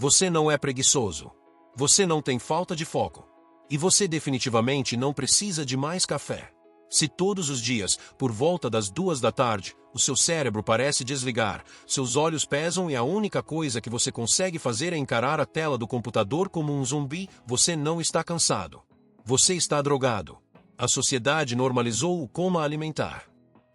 Você não é preguiçoso. Você não tem falta de foco. E você definitivamente não precisa de mais café. Se todos os dias, por volta das 2 da tarde, o seu cérebro parece desligar, seus olhos pesam e a única coisa que você consegue fazer é encarar a tela do computador como um zumbi, você não está cansado. Você está drogado. A sociedade normalizou o coma alimentar.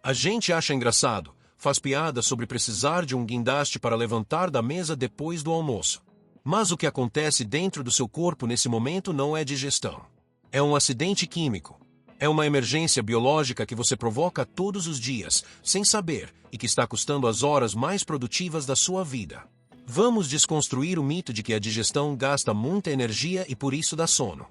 A gente acha engraçado, faz piada sobre precisar de um guindaste para levantar da mesa depois do almoço. Mas o que acontece dentro do seu corpo nesse momento não é digestão. É um acidente químico. É uma emergência biológica que você provoca todos os dias, sem saber, e que está custando as horas mais produtivas da sua vida. Vamos desconstruir o mito de que a digestão gasta muita energia e por isso dá sono.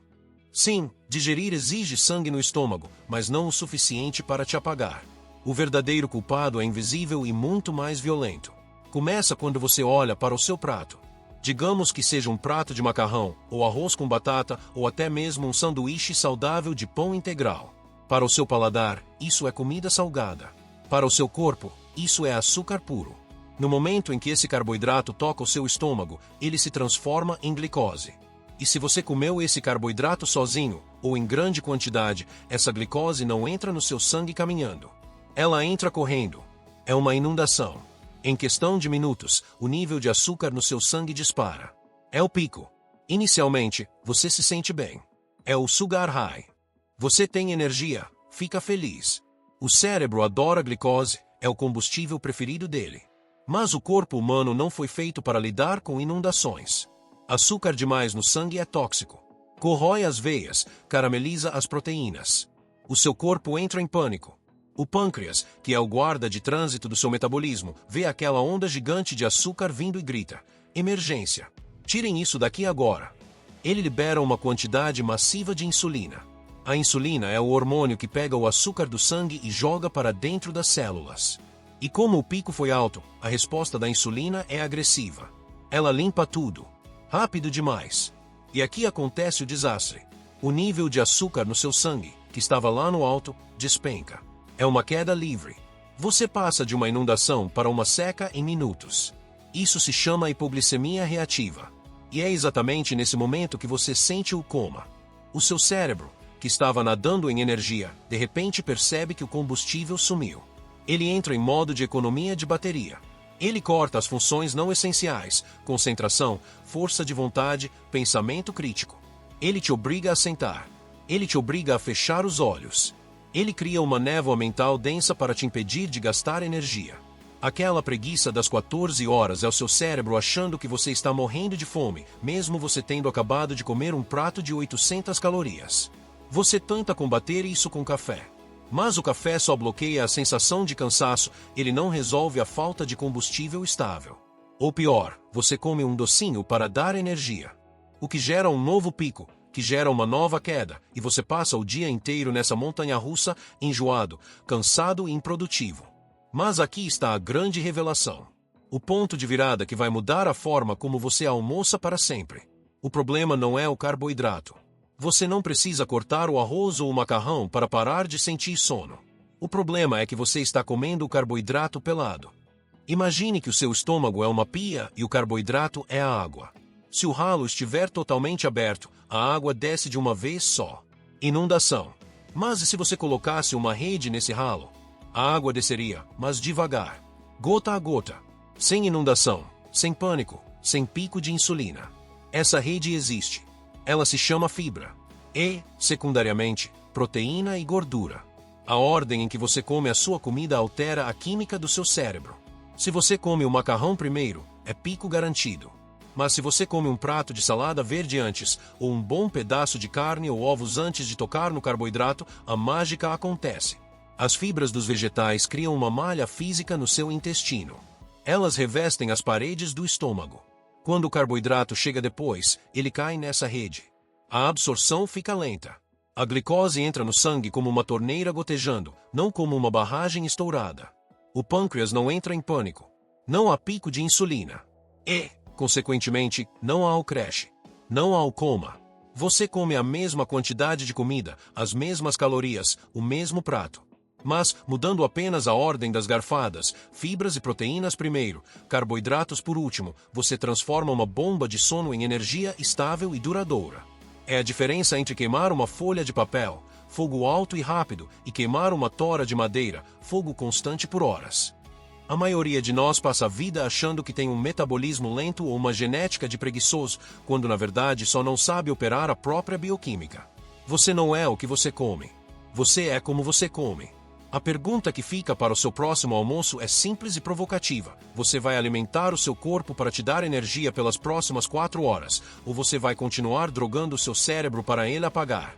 Sim, digerir exige sangue no estômago, mas não o suficiente para te apagar. O verdadeiro culpado é invisível e muito mais violento. Começa quando você olha para o seu prato. Digamos que seja um prato de macarrão, ou arroz com batata, ou até mesmo um sanduíche saudável de pão integral. Para o seu paladar, isso é comida salgada. Para o seu corpo, isso é açúcar puro. No momento em que esse carboidrato toca o seu estômago, ele se transforma em glicose. E se você comeu esse carboidrato sozinho, ou em grande quantidade, essa glicose não entra no seu sangue caminhando. Ela entra correndo. É uma inundação. Em questão de minutos, o nível de açúcar no seu sangue dispara. É o pico. Inicialmente, você se sente bem. É o sugar high. Você tem energia, fica feliz. O cérebro adora glicose, é o combustível preferido dele. Mas o corpo humano não foi feito para lidar com inundações. Açúcar demais no sangue é tóxico. Corrói as veias, carameliza as proteínas. O seu corpo entra em pânico. O pâncreas, que é o guarda de trânsito do seu metabolismo, vê aquela onda gigante de açúcar vindo e grita: emergência! Tirem isso daqui agora! Ele libera uma quantidade massiva de insulina. A insulina é o hormônio que pega o açúcar do sangue e joga para dentro das células. E como o pico foi alto, a resposta da insulina é agressiva. Ela limpa tudo. Rápido demais. E aqui acontece o desastre. O nível de açúcar no seu sangue, que estava lá no alto, despenca. É uma queda livre. Você passa de uma inundação para uma seca em minutos. Isso se chama hipoglicemia reativa. E é exatamente nesse momento que você sente o coma. O seu cérebro, que estava nadando em energia, de repente percebe que o combustível sumiu. Ele entra em modo de economia de bateria. Ele corta as funções não essenciais, concentração, força de vontade, pensamento crítico. Ele te obriga a sentar. Ele te obriga a fechar os olhos. Ele cria uma névoa mental densa para te impedir de gastar energia. Aquela preguiça das 14 horas é o seu cérebro achando que você está morrendo de fome, mesmo você tendo acabado de comer um prato de 800 calorias. Você tenta combater isso com café. Mas o café só bloqueia a sensação de cansaço, ele não resolve a falta de combustível estável. Ou pior, você come um docinho para dar energia. O que gera um novo pico, que gera uma nova queda, e você passa o dia inteiro nessa montanha-russa, enjoado, cansado e improdutivo. Mas aqui está a grande revelação. O ponto de virada que vai mudar a forma como você almoça para sempre. O problema não é o carboidrato. Você não precisa cortar o arroz ou o macarrão para parar de sentir sono. O problema é que você está comendo o carboidrato pelado. Imagine que o seu estômago é uma pia e o carboidrato é a água. Se o ralo estiver totalmente aberto, a água desce de uma vez só. Inundação. Mas e se você colocasse uma rede nesse ralo? A água desceria, mas devagar. Gota a gota. Sem inundação, sem pânico, sem pico de insulina. Essa rede existe. Ela se chama fibra. E, secundariamente, proteína e gordura. A ordem em que você come a sua comida altera a química do seu cérebro. Se você come o macarrão primeiro, é pico garantido. Mas se você come um prato de salada verde antes, ou um bom pedaço de carne ou ovos antes de tocar no carboidrato, a mágica acontece. As fibras dos vegetais criam uma malha física no seu intestino. Elas revestem as paredes do estômago. Quando o carboidrato chega depois, ele cai nessa rede. A absorção fica lenta. A glicose entra no sangue como uma torneira gotejando, não como uma barragem estourada. O pâncreas não entra em pânico. Não há pico de insulina. E, consequentemente, não há o crash. Não há o coma. Você come a mesma quantidade de comida, as mesmas calorias, o mesmo prato. Mas, mudando apenas a ordem das garfadas, fibras e proteínas primeiro, carboidratos por último, você transforma uma bomba de sono em energia estável e duradoura. É a diferença entre queimar uma folha de papel, fogo alto e rápido, e queimar uma tora de madeira, fogo constante por horas. A maioria de nós passa a vida achando que tem um metabolismo lento ou uma genética de preguiçoso, quando na verdade só não sabe operar a própria bioquímica. Você não é o que você come. Você é como você come. A pergunta que fica para o seu próximo almoço é simples e provocativa. Você vai alimentar o seu corpo para te dar energia pelas próximas 4 horas, ou você vai continuar drogando o seu cérebro para ele apagar?